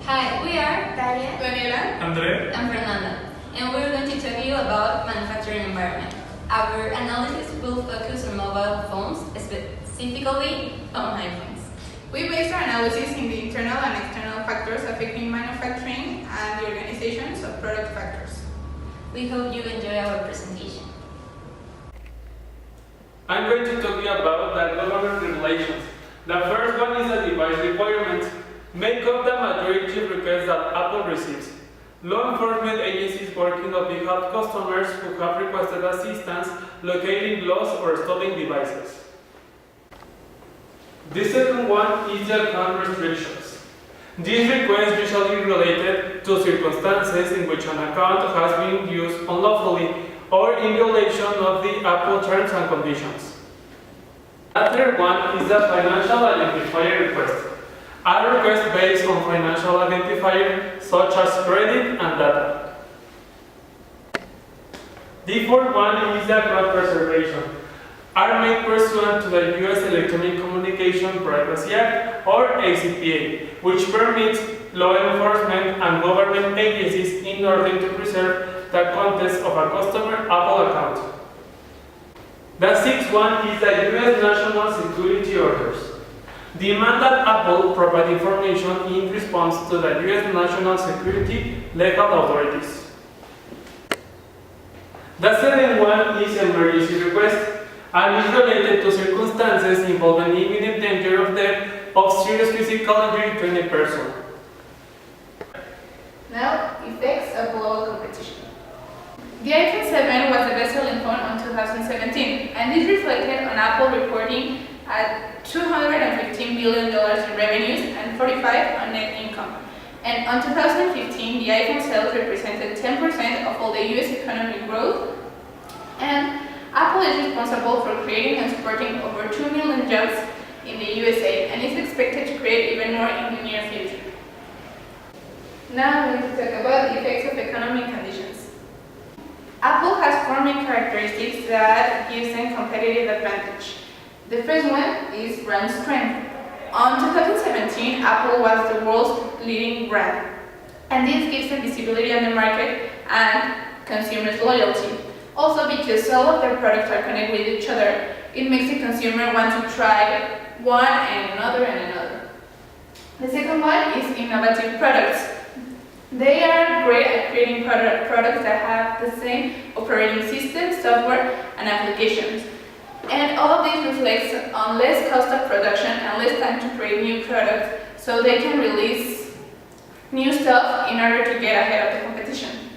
Hi, we are Daria, Daniela, Andre, and Fernanda, and we're going to tell you about manufacturing environment. Our analysis will focus on mobile phones, specifically on iPhones. we based our analysis in the internal and external factors affecting manufacturing and the organizations of product factors. We hope you enjoy our presentation. I'm going to talk you about the government regulations. The first one is the device requirements. Make up the majority requests that Apple receives. Law enforcement agencies working on behalf of customers who have requested assistance locating lost or stolen devices. The second one is the account restrictions. These requests usually related to circumstances in which an account has been used unlawfully or in violation of the Apple terms and conditions. The third one is the financial identifier request. A request based on financial identifier such as credit and data. The fourth one is the cloud preservation. Are made pursuant to the U.S. Electronic Communications Privacy Act or ACPA, which permits law enforcement and government agencies in order to preserve the contents of a customer Apple account. The sixth one is the U.S. National Security Orders. Demand that Apple provide information in response to the U.S. national security legal authorities. The seventh one is emergency request and is related to circumstances involving imminent danger of death of serious physical injury to any person. Now, effects of global competition. The iPhone 7 was the best-selling phone in 2017, and this reflected on Apple reporting at $215 billion in revenues and 45 on net income. And on 2015, the iPhone sales represented 10% of all the US economic growth, and Apple is responsible for creating and supporting over 2 million jobs in the USA and is expected to create even more in the near future. Now we need to talk about the effects of economic conditions. Apple has four main characteristics that gives them competitive advantage. The first one is brand strength. On 2017, Apple was the world's leading brand, and this gives them visibility on the market and consumers' loyalty. Also, because all of their products are connected with each other, it makes the consumer want to try one and another and another. The second one is innovative products. They are great at creating products that have the same operating system, software, and applications. And all of this reflects on less cost of production and less time to create new products, so they can release new stuff in order to get ahead of the competition.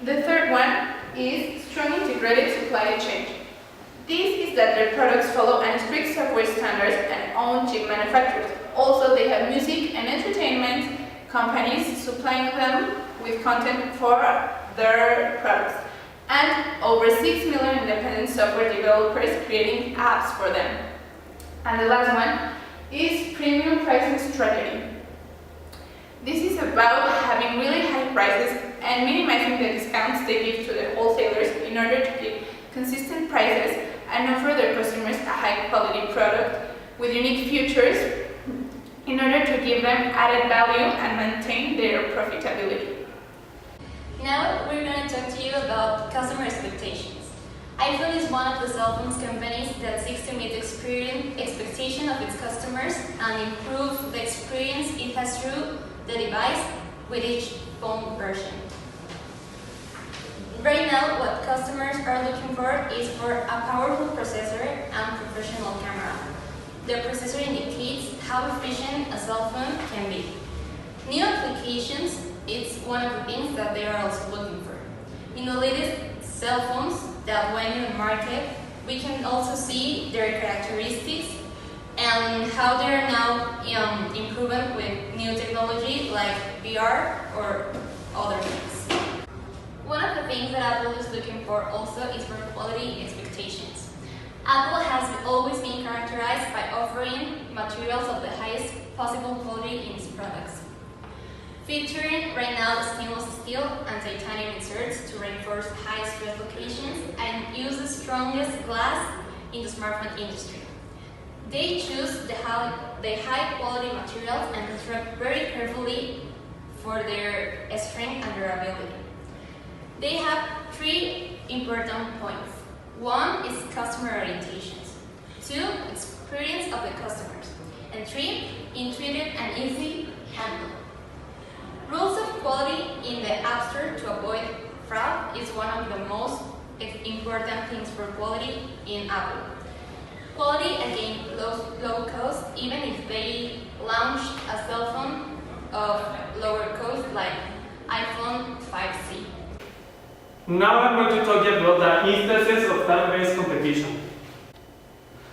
The third one is strong integrated supply chain. This is that their products follow strict software standards and own chip manufacturers. Also, they have music and entertainment companies supplying them with content for their products, and over 6 million independent software developers creating apps for them. And the last one is premium pricing strategy. This is about having really high prices and minimizing the discounts they give to the wholesalers in order to keep consistent prices and offer their customers a high quality product with unique features in order to give them added value and maintain their profitability. Now we're going to talk to you about customer expectations. iPhone is one of the cell phones companies that seeks to meet the expectation of its customers and improve the experience it has through the device with each phone version. Right now, what customers are looking for is for a powerful processor and professional camera. The processor indicates how efficient a cell phone can be. New applications, it's one of the things that they are also looking for. In the latest cell phones that went in the market, we can also see their characteristics and how they are now improving with new technology like VR or other things. One of the things that Apple is looking for also is for quality expectations. Apple has always been characterized by offering materials of the highest possible quality in its products. Featuring right now the stainless steel and titanium inserts to reinforce high stress locations and use the strongest glass in the smartphone industry. They choose the high quality materials and construct very carefully for their strength and durability. They have three important points. One is customer orientations. Two, experience of the customers. And three, intuitive and easy handle. Rules of quality in the App Store to avoid fraud is one of the most important things for quality in Apple. Quality again low cost, even if they launch a cell phone of lower cost like iPhone 5C. Now I'm going to talk about the instances of time-based competition.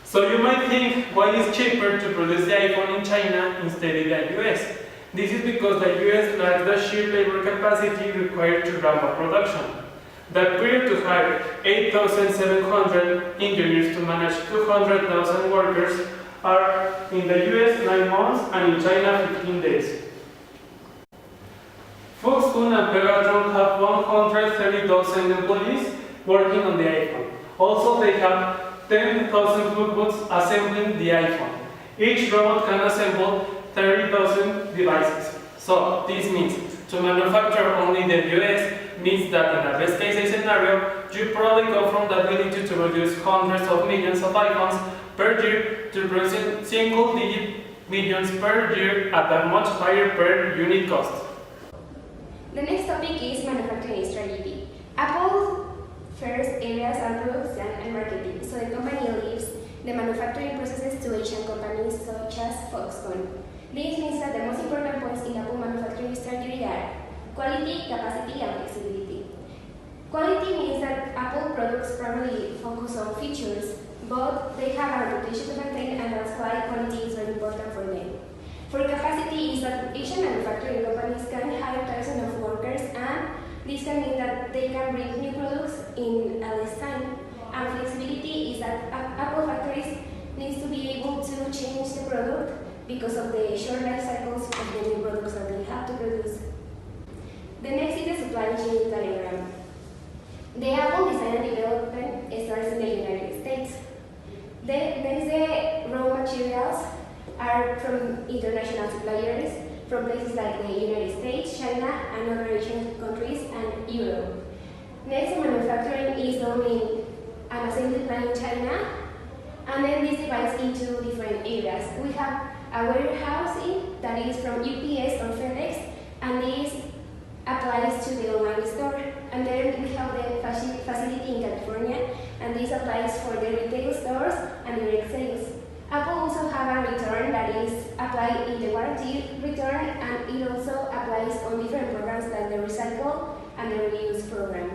So you might think, why is it cheaper to produce the iPhone in China instead of the US? This is because the US lacks the sheer labor capacity required to ramp up production. The period to hire 8,700 engineers to manage 200,000 workers are in the US 9 months and in China 15 days. Foxconn and Pegatron have 130,000 employees working on the iPhone. Also, they have 10,000 robots assembling the iPhone. Each robot can assemble 30,000 devices. So, this means to manufacture only the US means that in a best case scenario, you probably go from the ability to produce hundreds of millions of iPhones per year to producing single-digit millions per year at a much higher per unit cost. The next topic is manufacturing strategy. Apple's first areas are production and marketing, so the company leaves the manufacturing processes to Asian companies such as Foxconn. This means that the most important points in Apple manufacturing strategy are quality, capacity, and flexibility. Quality means that Apple products primarily focus on features, but they have a reputation to maintain, and that's why quality is very important for them. For capacity is that Asian manufacturing companies can hire thousands of workers, and this can mean that they can bring new products in a less time. And flexibility is that Apple factories need to be able to change the product because of the short life cycles of the new products that they have to produce. The next is the supply chain diagram. The Apple design and development starts in the United States. Then the raw materials are from international suppliers from places like the United States, China, and other Asian countries, and Europe. Next, manufacturing is done in an assembly plant in China, and then this divides into different areas. We have a warehousing that is from UPS or FedEx, and this applies to the online store. And then we have the facility in California, and this applies for the retail stores and direct sales. Apple also have a return that is applied in the warranty return, and it also applies on different programs like the recycle and the reuse program.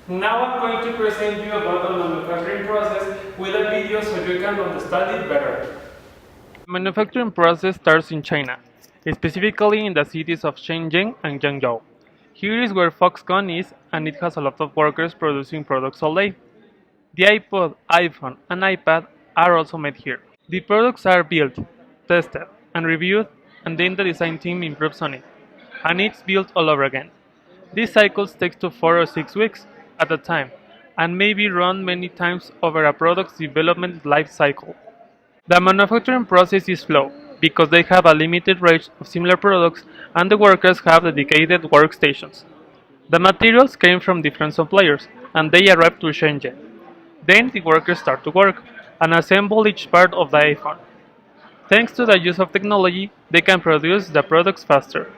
Now I'm going to present you about the manufacturing process with a video so you can understand it better. The manufacturing process starts in China, specifically in the cities of Shenzhen and Guangzhou. Here is where Foxconn is, and it has a lot of workers producing products all day. The iPod, iPhone, and iPad are also made here. The products are built, tested, and reviewed, and then the design team improves on it, and it's built all over again. These cycles take 4 or 6 weeks at a time, and may be run many times over a product's development life cycle. The manufacturing process is slow, because they have a limited range of similar products, and the workers have dedicated workstations. The materials came from different suppliers, and they arrive to Shenzhen. Then the workers start to work and assemble each part of the iPhone. Thanks to the use of technology, they can produce the products faster.